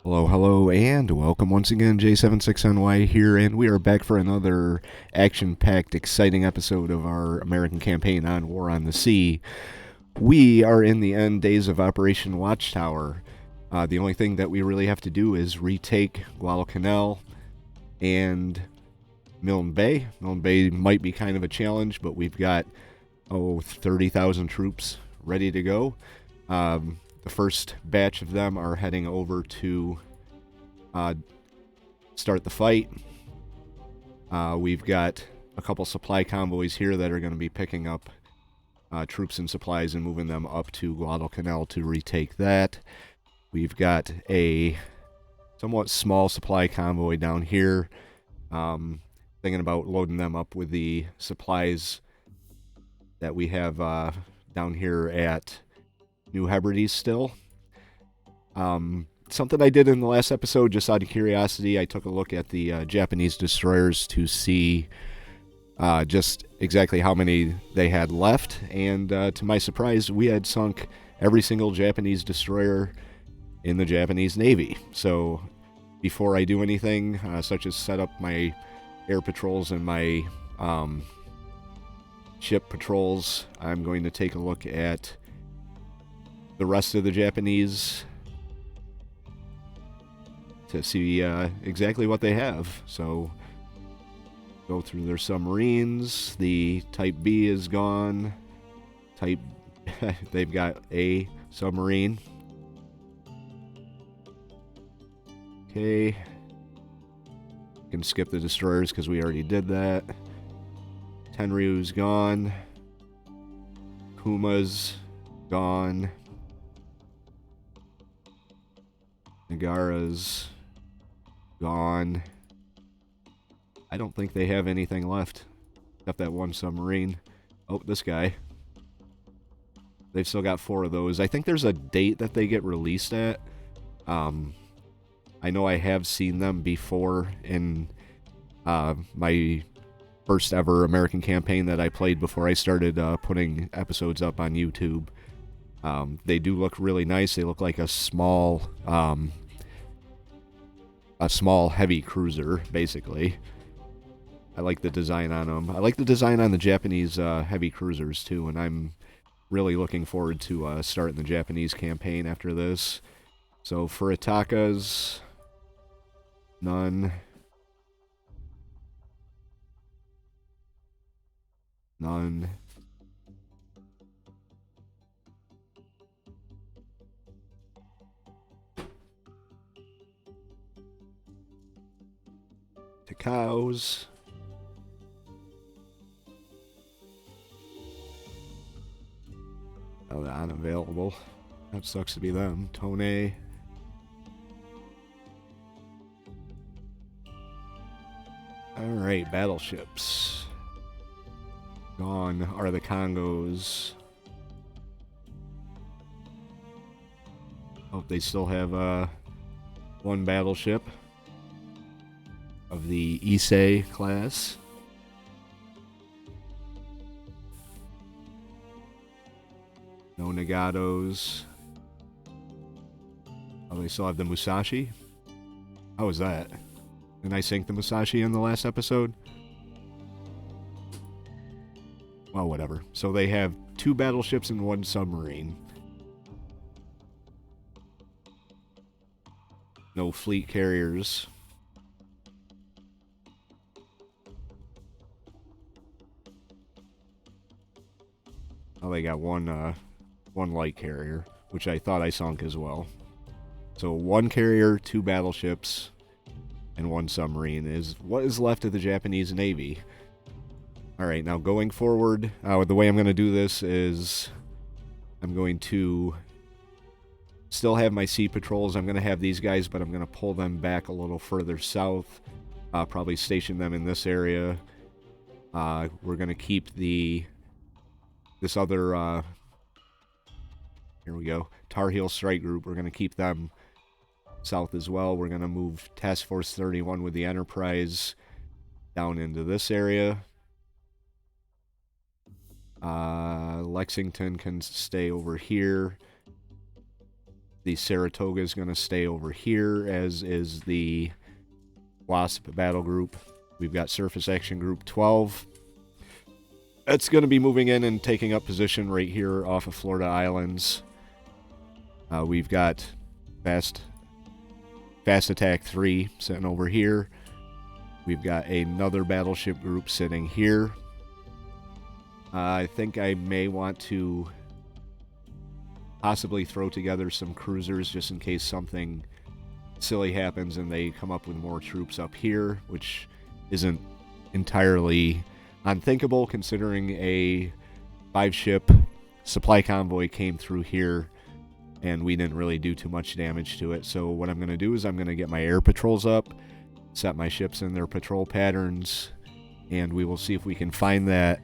Hello, hello, and welcome once again. J76NY here, and we are back for another action packed, exciting episode of our American campaign on War on the Sea. We are in the end days of Operation Watchtower. The only thing that we really have to do is retake Guadalcanal and Milne Bay. Milne Bay might be kind of a challenge, but we've got 30,000 troops ready to go. The first batch of them are heading over to start the fight. We've got a couple supply convoys here that are going to be picking up troops and supplies and moving them up to Guadalcanal to retake that. We've got a somewhat small supply convoy down here. Thinking about loading them up with the supplies that we have down here at New Hebrides still. Something I did in the last episode, just out of curiosity, I took a look at the Japanese destroyers to see just exactly how many they had left, and to my surprise, we had sunk every single Japanese destroyer in the Japanese Navy. So before I do anything, such as set up my air patrols and my ship patrols, I'm going to take a look at the rest of the Japanese to see exactly what they have. So go through their submarines. The Type B is gone. They've got a submarine. Okay. Can skip the destroyers because we already did that. Tenryu's gone. Kuma's gone. Nagara's gone. I don't think they have anything left except that one submarine. Oh, this guy. They've still got 4 of those. I think there's a date that they get released at. I know I have seen them before in my first ever American campaign that I played before I started putting episodes up on YouTube. They do look really nice. They look like a small heavy cruiser, basically. I like the design on them. I like the design on the Japanese heavy cruisers too, and I'm really looking forward to starting the Japanese campaign after this. So for Ataka's, none. None. Takao's. Oh, they're unavailable. That sucks to be them. Tone. Alright, battleships. Gone are the Congos. Oh, they still have one battleship of the Issei class. No Nagatos. Oh, they still have the Musashi? How was that? Didn't I sink the Musashi in the last episode? Well, whatever. So they have 2 battleships and 1 submarine. No fleet carriers. Oh, they got one light carrier, which I thought I sunk as well. So 1 carrier, 2 battleships, and 1 submarine is what is left of the Japanese Navy. Alright, now going forward, the way I'm going to do this is I'm going to still have my sea patrols. I'm going to have these guys, but I'm going to pull them back a little further south. Probably station them in this area. We're going to keep this other, here we go, Tar Heel Strike Group. We're going to keep them south as well. We're going to move Task Force 31 with the Enterprise down into this area. Lexington can stay over here. The Saratoga is going to stay over here, as is the Wasp Battle Group. We've got Surface Action Group 12. It's going to be moving in and taking up position right here off of Florida Islands. We've got Fast Attack 3 sitting over here. We've got another battleship group sitting here. I think I may want to possibly throw together some cruisers just in case something silly happens and they come up with more troops up here, which isn't entirely unthinkable considering a 5-ship supply convoy came through here and we didn't really do too much damage to it. So what I'm going to do is I'm going to get my air patrols up, set my ships in their patrol patterns, and we will see if we can find that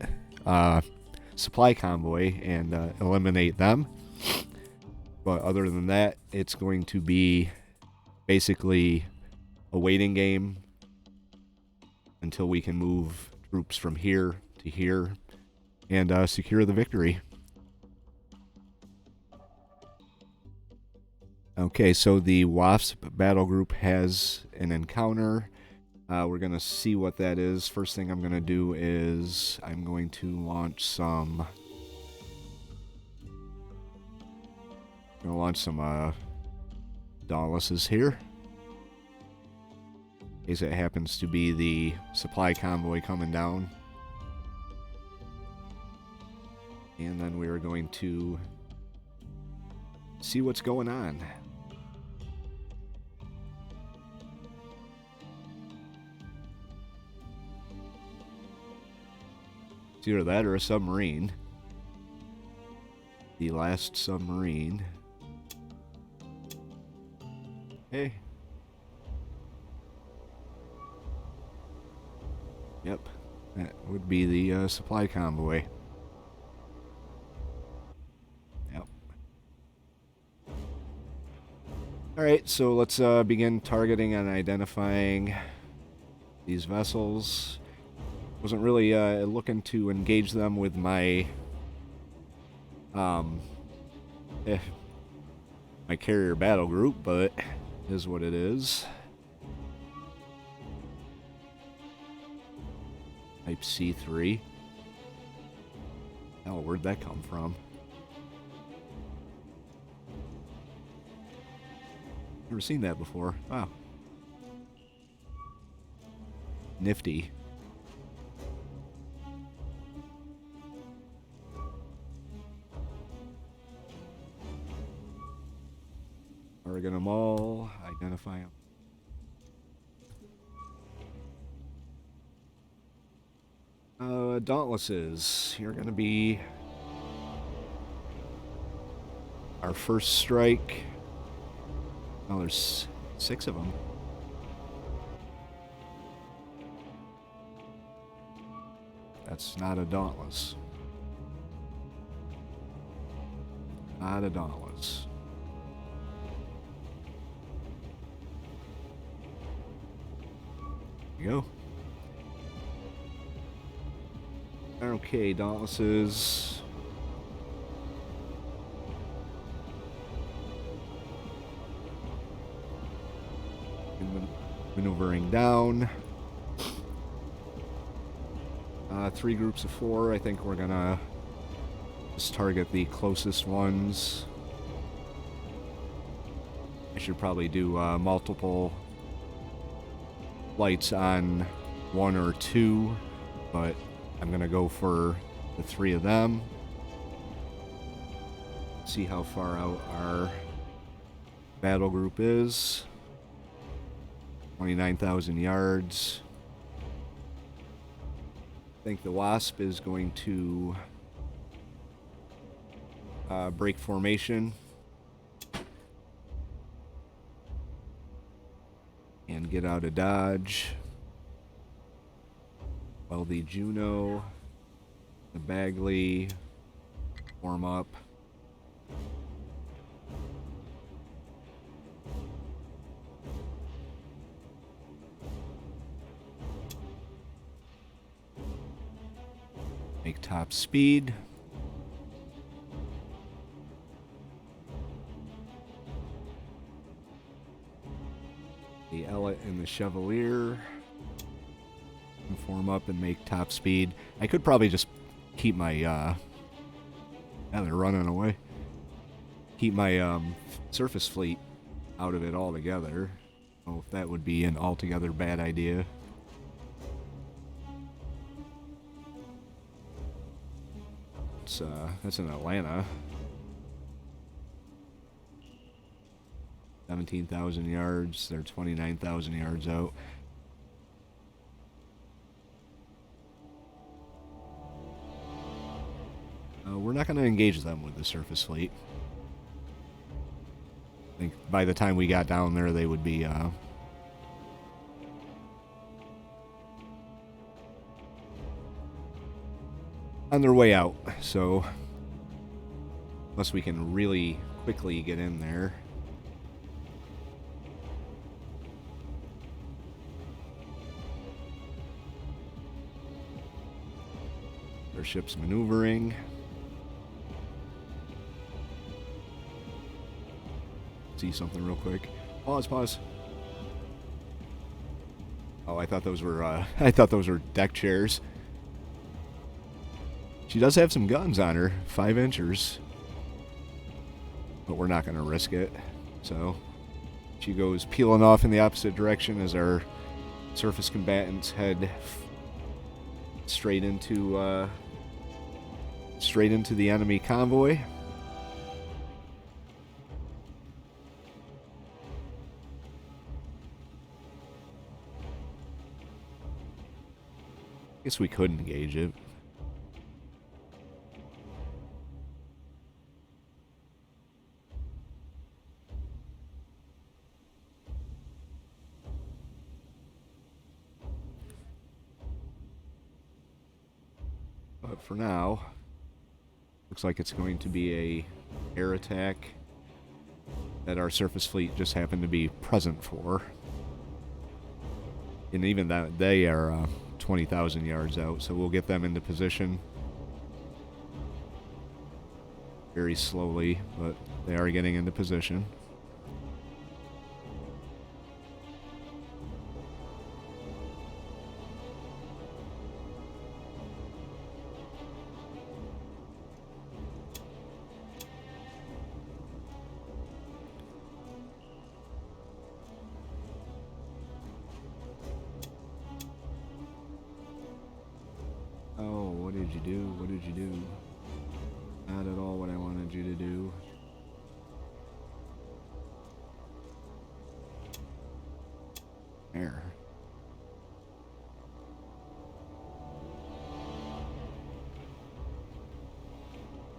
supply convoy and eliminate them. But other than that, it's going to be basically a waiting game until we can move troops from here to here and secure the victory. Okay, so the Wasp Battle Group has an encounter. We're going to see what that is. First thing I'm going to do is I'm going to launch some... Dauntlesses here. In case it happens to be the supply convoy coming down. And then we are going to see what's going on. It's either that or a submarine. The last submarine. Hey. Yep, that would be the supply convoy. Yep. Alright, so let's begin targeting and identifying these vessels. Wasn't really looking to engage them with my my carrier battle group, but it is what it is. Type C3. Oh, where'd that come from? Never seen that before. Wow. Nifty. Target them all. Identify them. Dauntlesses. You're going to be our first strike. Oh, there's 6 of them. That's not a Dauntless. Not a Dauntless. There you go. Okay, Dauntlesses. Maneuvering down. 3 groups of 4. I think we're gonna just target the closest ones. I should probably do multiple flights on 1 or 2, but I'm gonna go for the 3 of them. See how far out our battle group is. 29,000 yards. I think the Wasp is going to break formation and get out of dodge. While the Juno, the Bagley warm up. Make top speed. The Ellet and the Chevalier can form up and make top speed. I could probably just keep my, yeah, they're running away. Keep my surface fleet out of it altogether. Oh, if that would be an altogether bad idea. That's in Atlanta. 17,000 yards. They're 29,000 yards out. We're not going to engage them with the surface fleet. I think by the time we got down there, they would be on their way out. So unless we can really quickly get in there. Their ship's maneuvering. See something real quick. Pause. Oh, I thought those were deck chairs. She does have some guns on her, 5 inchers. But we're not going to risk it. So she goes peeling off in the opposite direction as our surface combatants head straight into the enemy convoy. Guess we could engage it. But for now, looks like it's going to be a air attack that our surface fleet just happened to be present for. And even that, they are 20,000 yards out, so we'll get them into position very slowly, but they are getting into position. What did you do? Not at all what I wanted you to do. There.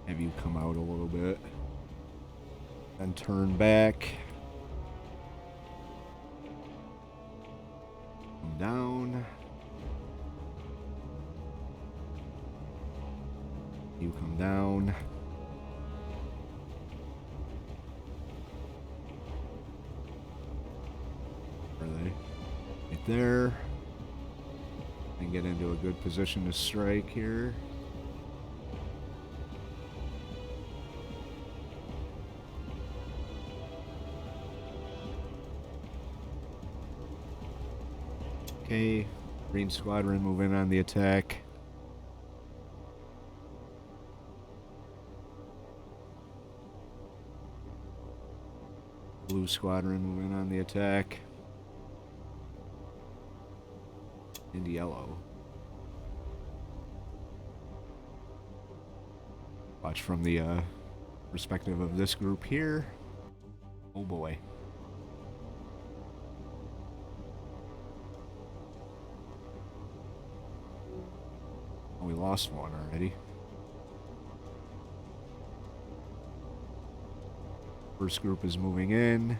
Have you come out a little bit. Then turn back. Come down. You come down. Where are they? Right there. And get into a good position to strike here. Okay, Green Squadron move in on the attack. Blue Squadron move in on the attack. And yellow. Watch from the perspective of this group here. Oh boy. Oh, we lost one already. First group is moving in.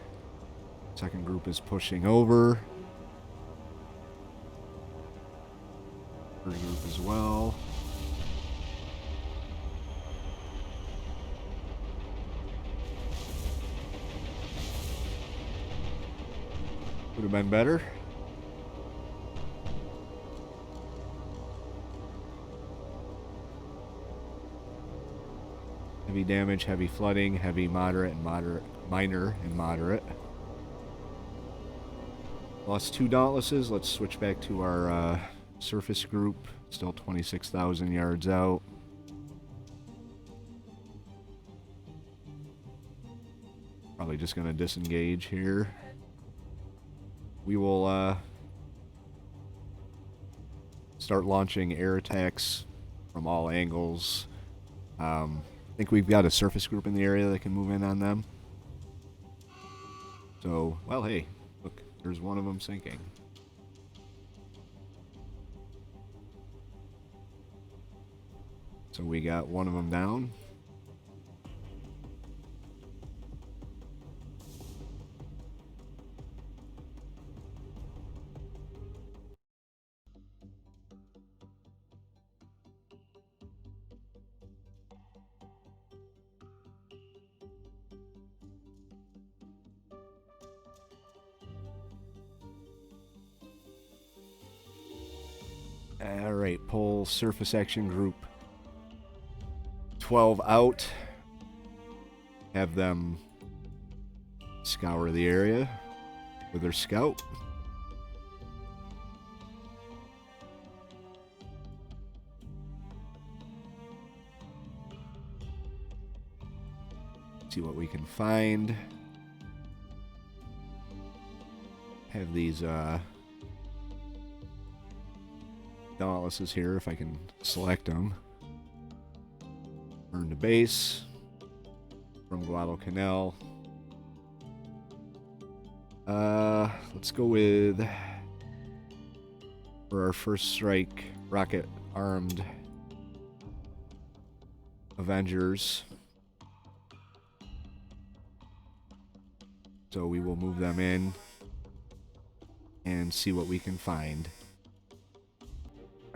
Second group is pushing over. Third group as well. Would have been better. Heavy damage, heavy flooding, heavy, moderate, and moderate, minor, and moderate. Lost 2 Dauntlesses. Let's switch back to our surface group. Still 26,000 yards out. Probably just going to disengage here. We will start launching air attacks from all angles. I think we've got a surface group in the area that can move in on them. So, well, hey, look, there's one of them sinking. So we got one of them down. Alright, pull surface action group 12 out. Have them scour the area with their scout. See what we can find. Have these Dauntlesses here if I can select them. Earn the base from Guadalcanal. Let's go with, for our first strike, rocket armed Avengers. So we will move them in and see what we can find.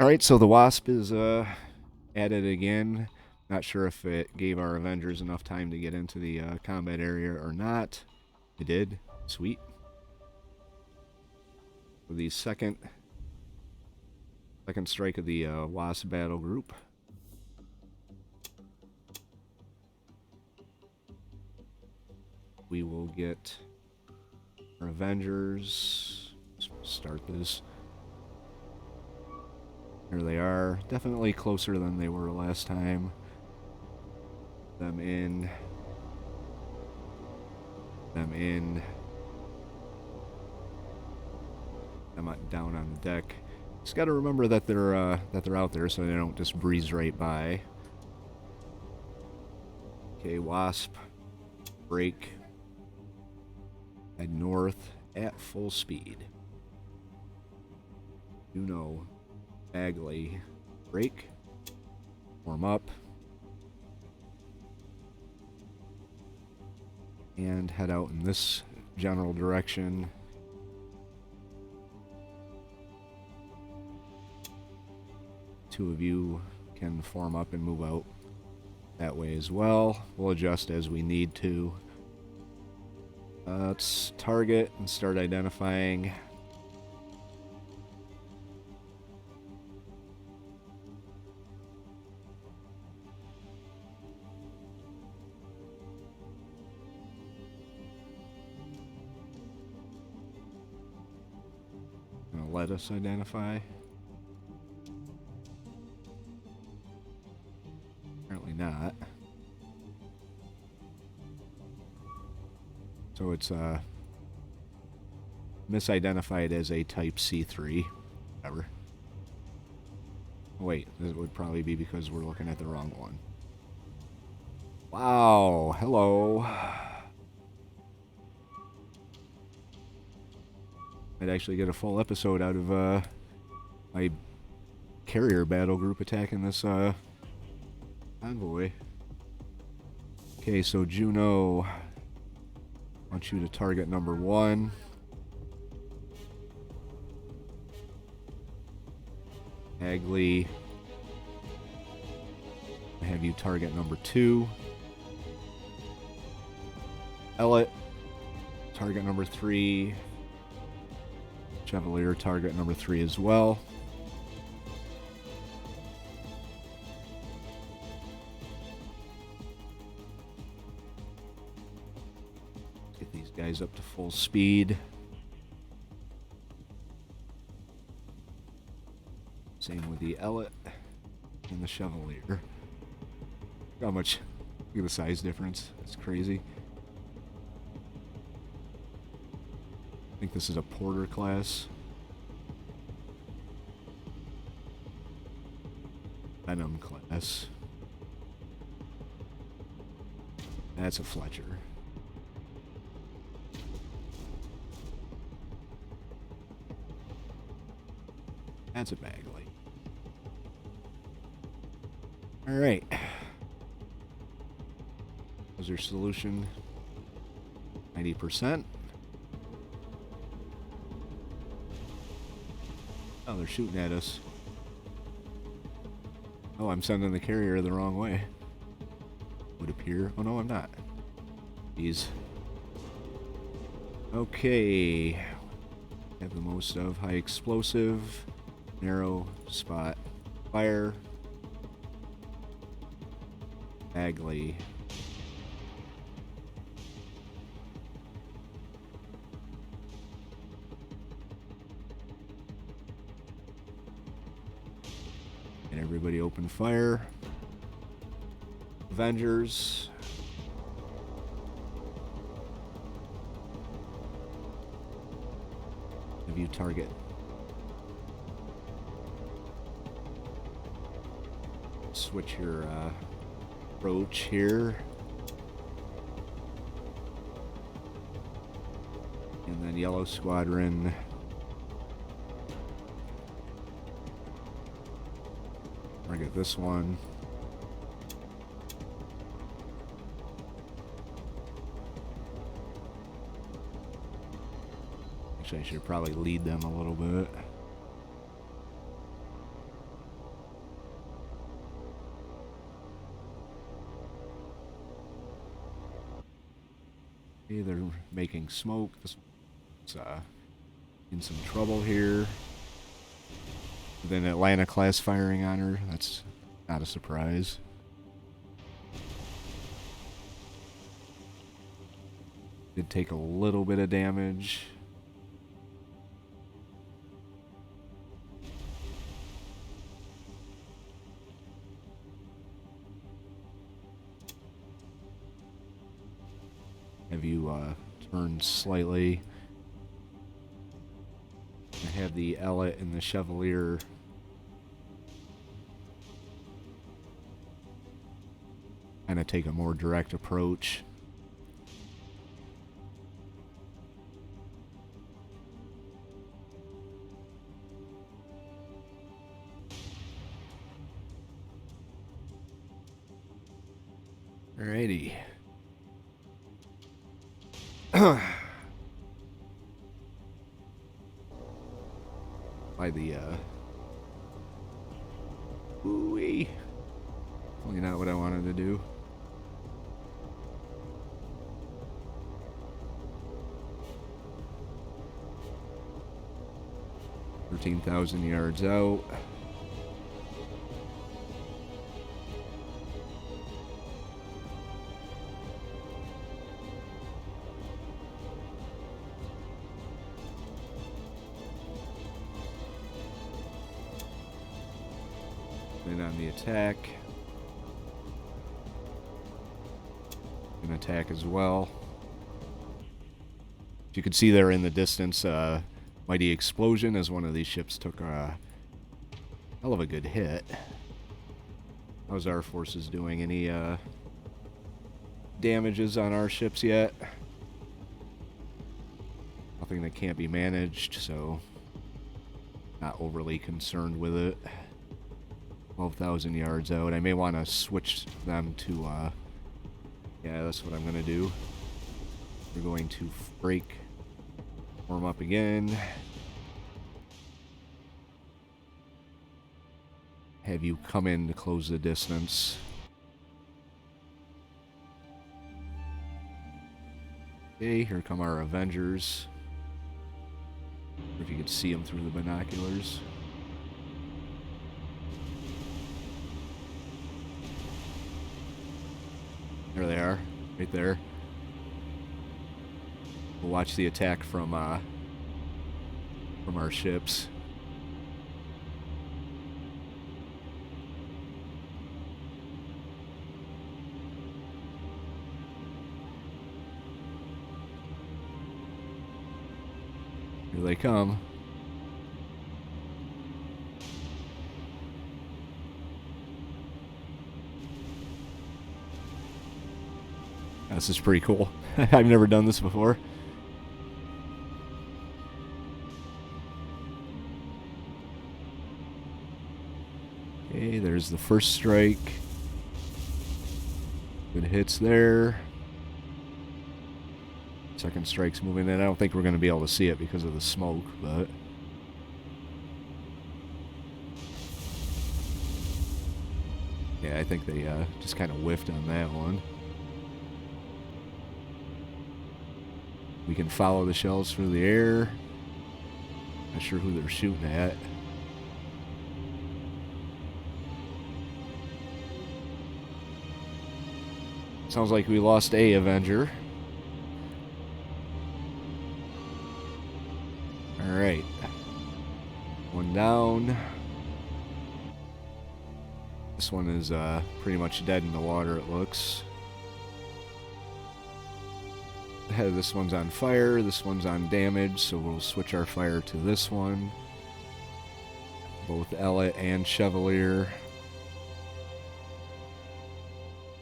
Alright, so the Wasp is added again. Not sure if it gave our Avengers enough time to get into the combat area or not. It did. Sweet. For the second strike of the Wasp Battle Group. We will get our Avengers. Let's start this. Here they are. Definitely closer than they were last time. Them in. Them in. Them down on the deck. Just got to remember that they're out there, so they don't just breeze right by. Okay, Wasp. Break. Head north at full speed. Juno. Bagley. Break. Warm up. And head out in this general direction. Two of you can form up and move out that way as well. We'll adjust as we need to. Let's target and start identifying. Let us identify. Apparently not. So it's misidentified as a type C3. Whatever. Oh, wait, this would probably be because we're looking at the wrong one. Wow, hello. I'd actually get a full episode out of my carrier battle group attacking this convoy. Okay, so Juno, I want you to target number 1. Hagley, I have you target number 2. Ellett, target number 3. Chevalier, target number 3 as well. Get these guys up to full speed. Same with the Ellet and the Chevalier. How much? Look at the size difference. That's crazy. I think this is a Porter class. Venom class. That's a Fletcher. That's a Bagley. Alright. Was your solution 90%? Oh, they're shooting at us. Oh, I'm sending the carrier the wrong way. Would appear. Oh no, I'm not. Jeez. Okay. Have the most of high explosive, narrow spot fire. Bagley. And everybody open fire. Avengers. View target. Switch your approach here. And then yellow squadron. Target this one. Actually, I should probably lead them a little bit. Okay, they're making smoke. This one's in some trouble here. Then Atlanta class firing on her. That's not a surprise. Did take a little bit of damage. Have you turned slightly. I have the Ellet and the Chevalier kind of take a more direct approach. Alrighty. By the ooh-wee. Probably not what I wanted to do. $13,000 yards out. Then on the attack. An attack as well. You can see there in the distance, mighty explosion as one of these ships took a hell of a good hit. How's our forces doing? Any damages on our ships yet? Nothing that can't be managed, so not overly concerned with it. 12,000 yards out. I may want to switch them to, yeah, that's what I'm going to do. We're going to warm up again. Have you come in to close the distance. Okay, here come our Avengers. If you could see them through the binoculars. There they are, right there. We'll watch the attack from our ships. Here they come. This is pretty cool. I've never done this before. Okay, there's the first strike. Good hits there. Second strike's moving in. I don't think we're going to be able to see it because of the smoke, but... yeah, I think they just kind of whiffed on that one. We can follow the shells through the air. Not sure who they're shooting at. Sounds like we lost a Avenger. Alright. One down. This one is pretty much dead in the water, it looks. This one's on fire, this one's on damage, so we'll switch our fire to this one. Both Ellet and Chevalier.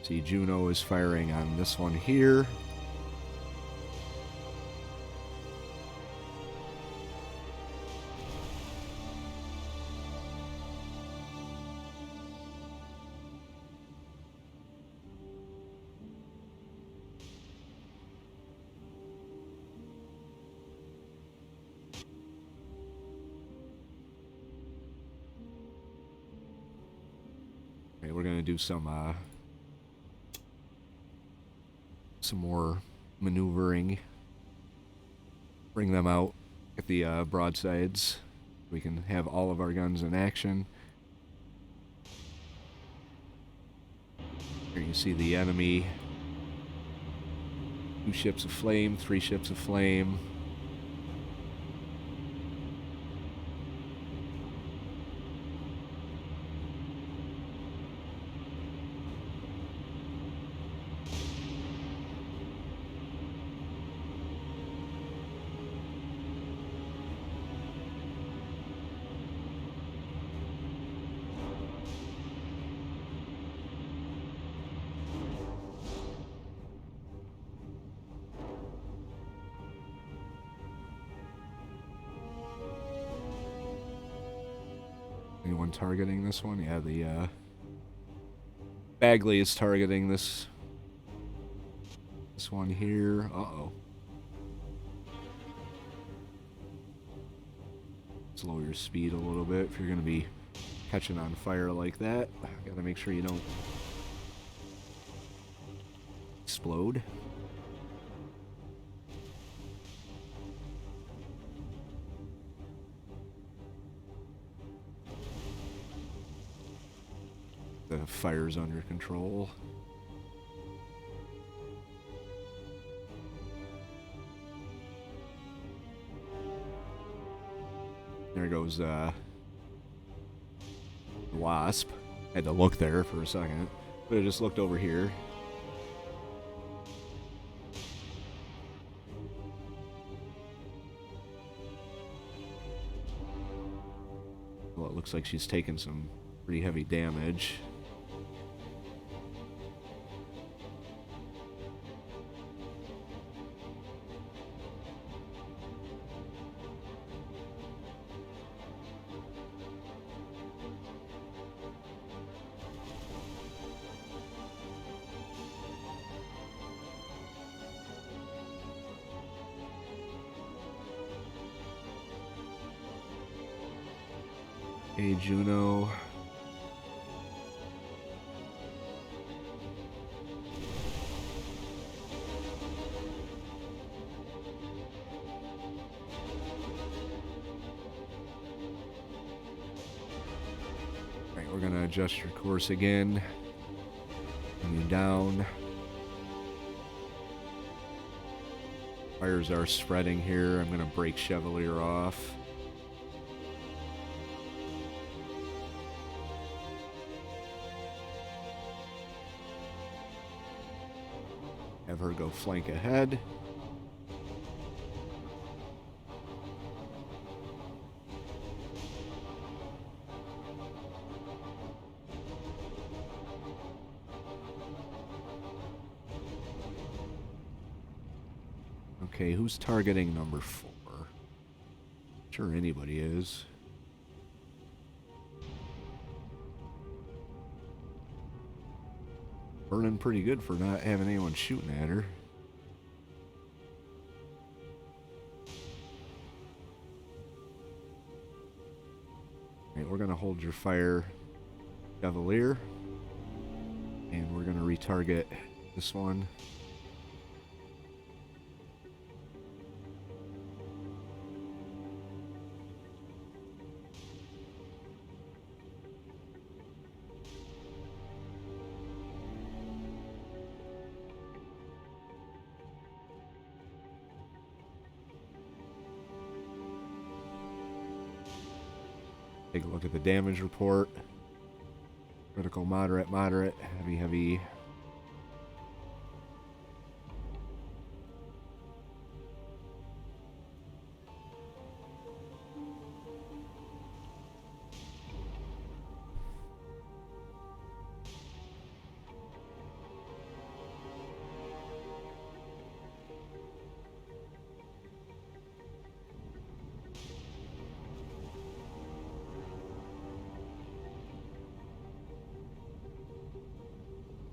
See, Juno is firing on this one here. Okay, we're gonna do some more maneuvering. Bring them out at the broadsides. We can have all of our guns in action. Here you see the enemy. 2 ships of flame, 3 ships of flame. Anyone targeting this one? Yeah, the Bagley is targeting this one here. Uh-oh. Slow your speed a little bit if you're going to be catching on fire like that. Gotta make sure you don't explode. The fire's under control. There goes Wasp. Had to look there for a second, but I just looked over here. Well, it looks like she's taken some pretty heavy damage. Hey, Juno. Alright, we're gonna adjust your course again. Bring you down. Fires are spreading here. I'm gonna break Chevalier off. Have her go flank ahead. Okay, who's targeting number 4? Sure, anybody is. Burning pretty good for not having anyone shooting at her. Alright, we're gonna hold your fire, Cavalier. And we're gonna retarget this one. Take a look at the damage report. Critical, moderate, moderate, heavy, heavy.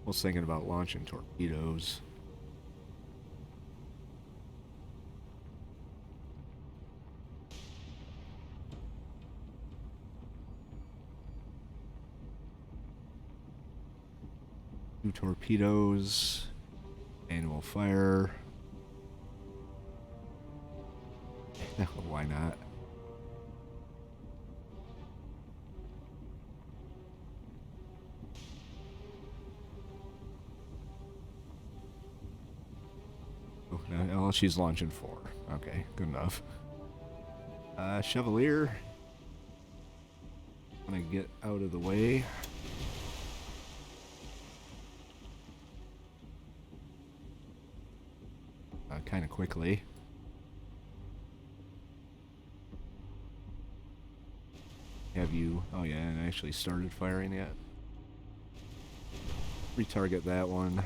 I was thinking about launching torpedoes. Two torpedoes. Annual fire. Why not? Oh, she's launching 4. Okay, good enough. Chevalier. I'm gonna get out of the way. Kind of quickly. Have you... Oh yeah, and I actually started firing yet. Retarget that one.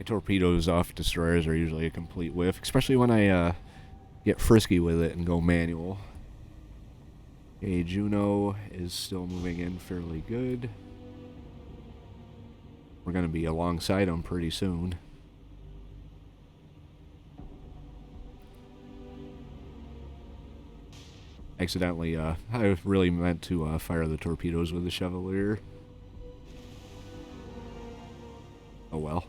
Torpedoes off destroyers are usually a complete whiff, especially when I get frisky with it and go manual. Okay, Juno is still moving in fairly good. We're going to be alongside them pretty soon. Accidentally, I really meant to fire the torpedoes with the Chevalier. Oh well.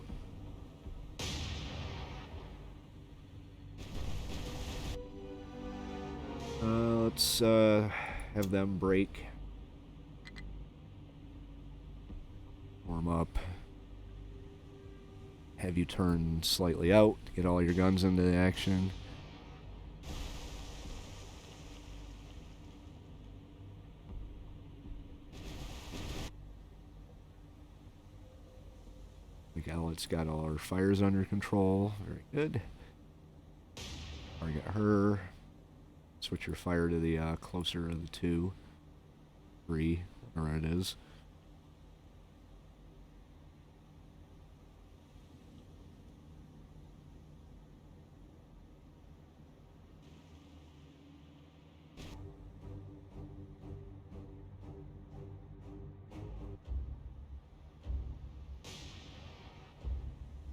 Let's have them break. Warm up. Have you turn slightly out to get all your guns into the action. The Gallet's got all our fires under control. Very good. Target her. Switch your fire to the closer of the 2. 3, whatever it is.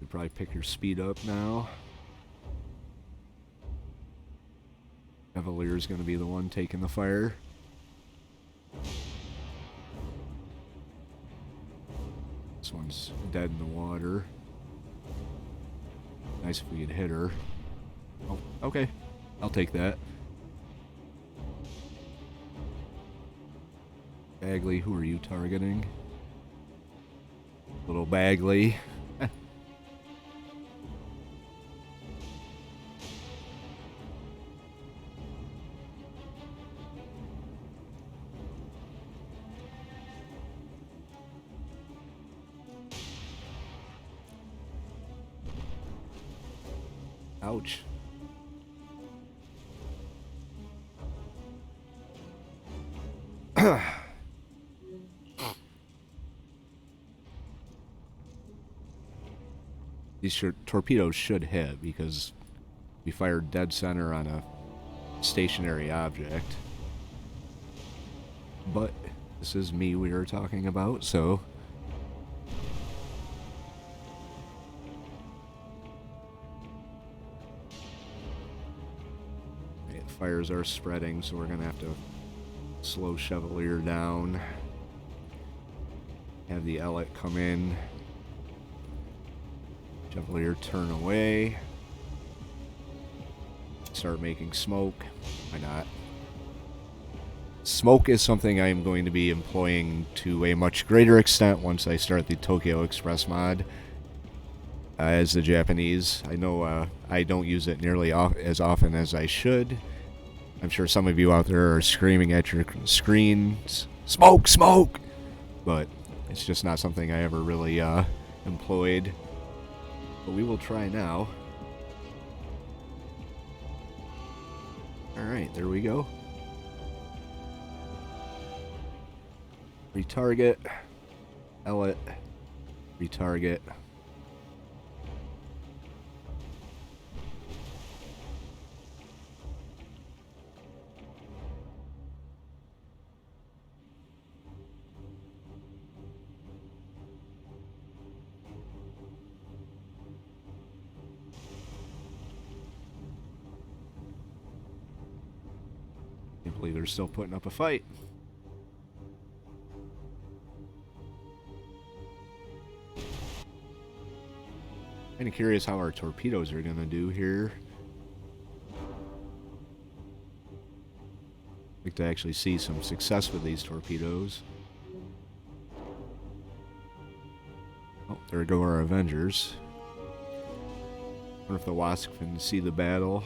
You probably pick your speed up now. Cavalier's going to be the one taking the fire. This one's dead in the water. Nice if we could hit her. Oh, okay. I'll take that. Bagley, who are you targeting? Little Bagley. Ouch. These torpedoes should hit because we fired dead center on a stationary object. But this is me we were talking about, so... Okay, fires are spreading, so we're going to have to slow Chevalier down. Have the Ellet come in. Chevalier turn away. Start making smoke. Why not? Smoke is something I am going to be employing to a much greater extent once I start the Tokyo Express mod. As the Japanese, I know I don't use it nearly as often as I should. I'm sure some of you out there are screaming at your screens, "Smoke, smoke!" But it's just not something I ever really employed. But we will try now. Alright, there we go. Retarget. Ellet. Retarget. Can't believe they're still putting up a fight. Kind of curious how our torpedoes are going to do here. I'd like to actually see some success with these torpedoes. Oh, there go our Avengers. Wonder if the Wasp can see the battle.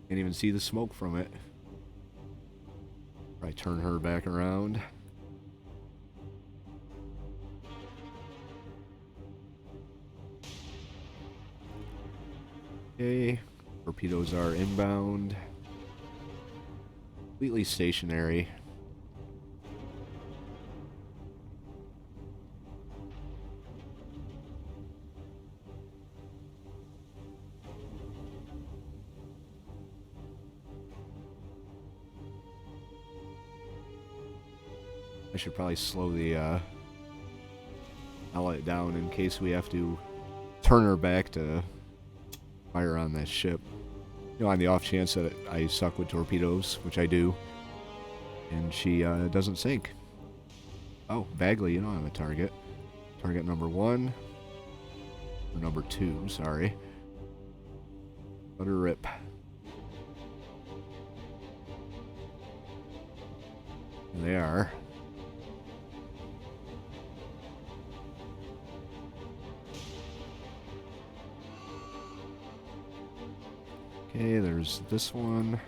Can't even see the smoke from it. Probably turn her back around. Okay, torpedoes are inbound. Completely stationary. I should probably slow the Ellet down in case we have to turn her back to fire on that ship. You know, on the off chance that I suck with torpedoes, which I do, and she doesn't sink. Oh, Bagley, you don't have a target. Target number 1. Or number 2, sorry. Let her rip. There they are. Okay, there's this one.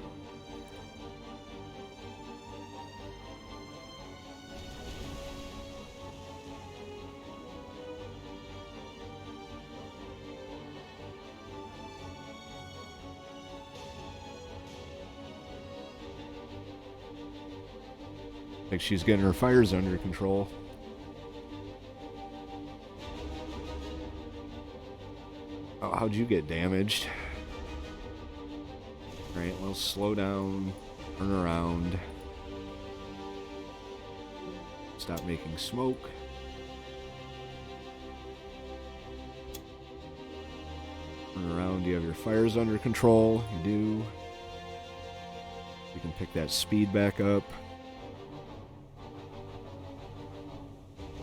Like she's getting her fires under control. Oh, how'd you get damaged? Alright, well, slow down, turn around, stop making smoke. Turn around, you have your fires under control, you do. You can pick that speed back up.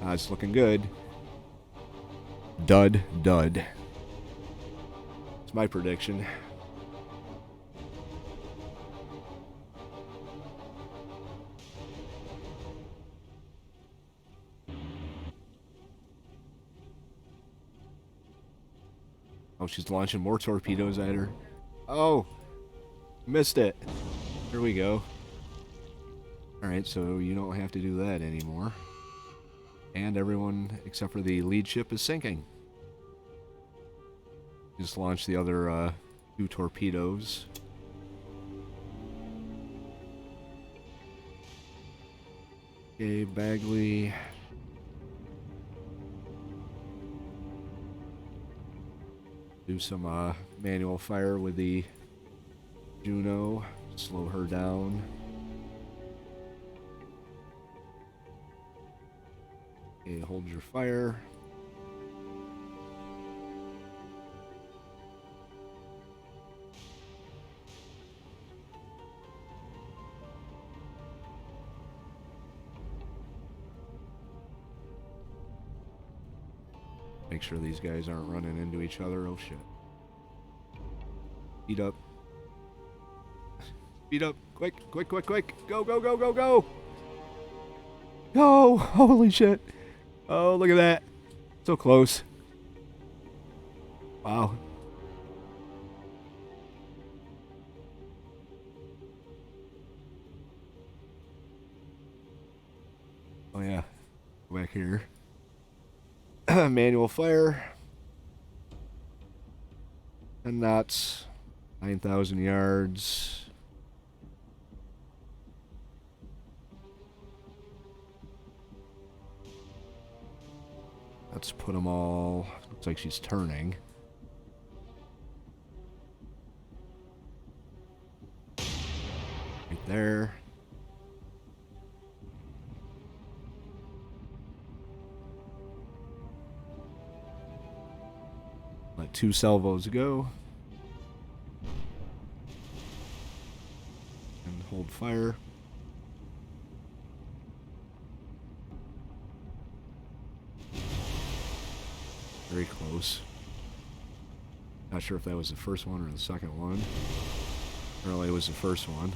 It's looking good. Dud, dud. It's my prediction. Oh, she's launching more torpedoes at her. Oh, missed it. Here we go. Alright, so you don't have to do that anymore. And everyone except for the lead ship is sinking. Just launched the other 2 torpedoes. Okay, Bagley. Do some manual fire with the Juno. Slow her down. Okay, hold your fire. Make sure these guys aren't running into each other. Oh shit. Speed up. Speed up. Quick, quick, quick, quick. Go, go, go, go, go. Go. Holy shit. Oh, look at that. So close. Wow. Oh yeah. Go back here. Manual fire. 10 knots. 9,000 yards. Let's put them all. Looks like she's turning. Right there. Let 2 salvos go. And hold fire. Very close. Not sure if that was the first one or the second one. Apparently it was the first one.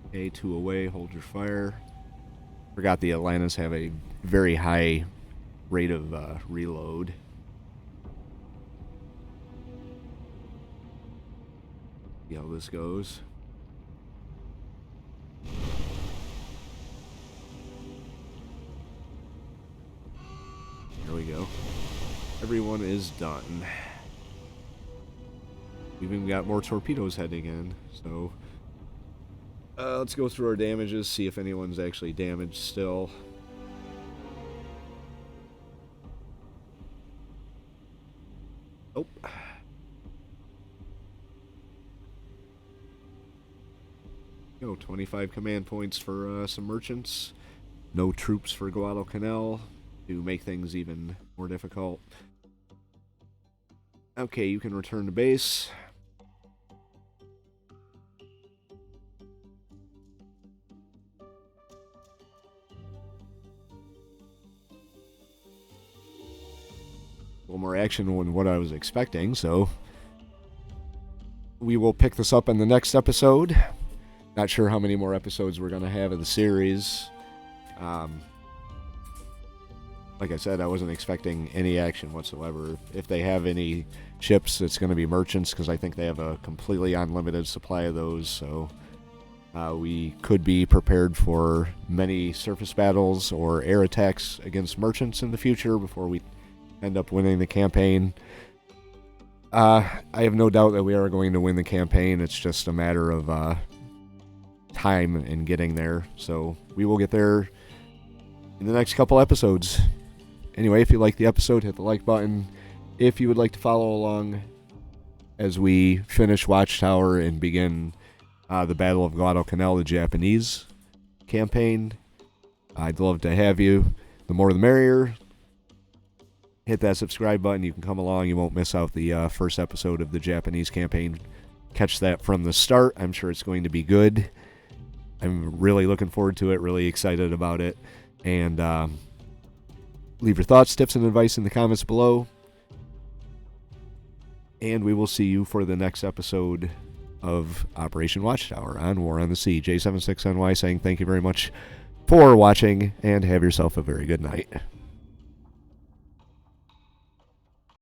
Okay, 2 away, hold your fire. Forgot the Atlantas have a very high rate of reload. See how this goes. There we go. Everyone is done. We've even got more torpedoes heading in, so let's go through our damages, see if anyone's actually damaged still. Oh. Go, 25 command points for some merchants. No troops for Guadalcanal to make things even more difficult. Okay, you can return to base. A little more action than what I was expecting, so we will pick this up in the next episode. Not sure how many more episodes we're going to have of the series. Like I said, I wasn't expecting any action whatsoever. If they have any ships, it's going to be merchants, because I think they have a completely unlimited supply of those, so we could be prepared for many surface battles or air attacks against merchants in the future before we end up winning the campaign. I have no doubt that we are going to win the campaign. It's just a matter of time in getting there, so we will get there in the next couple episodes. Anyway, if you liked the episode, hit the like button. If you would like to follow along as we finish Watchtower and begin the Battle of Guadalcanal, the Japanese campaign, I'd love to have you. The more the merrier. Hit that subscribe button. You can come along. You won't miss out the first episode of the Japanese campaign. Catch that from the start. I'm sure it's going to be good. I'm really looking forward to it. Really excited about it. And leave your thoughts, tips, and advice in the comments below. And we will see you for the next episode of Operation Watchtower on War on the Sea. J76NY saying thank you very much for watching, and have yourself a very good night.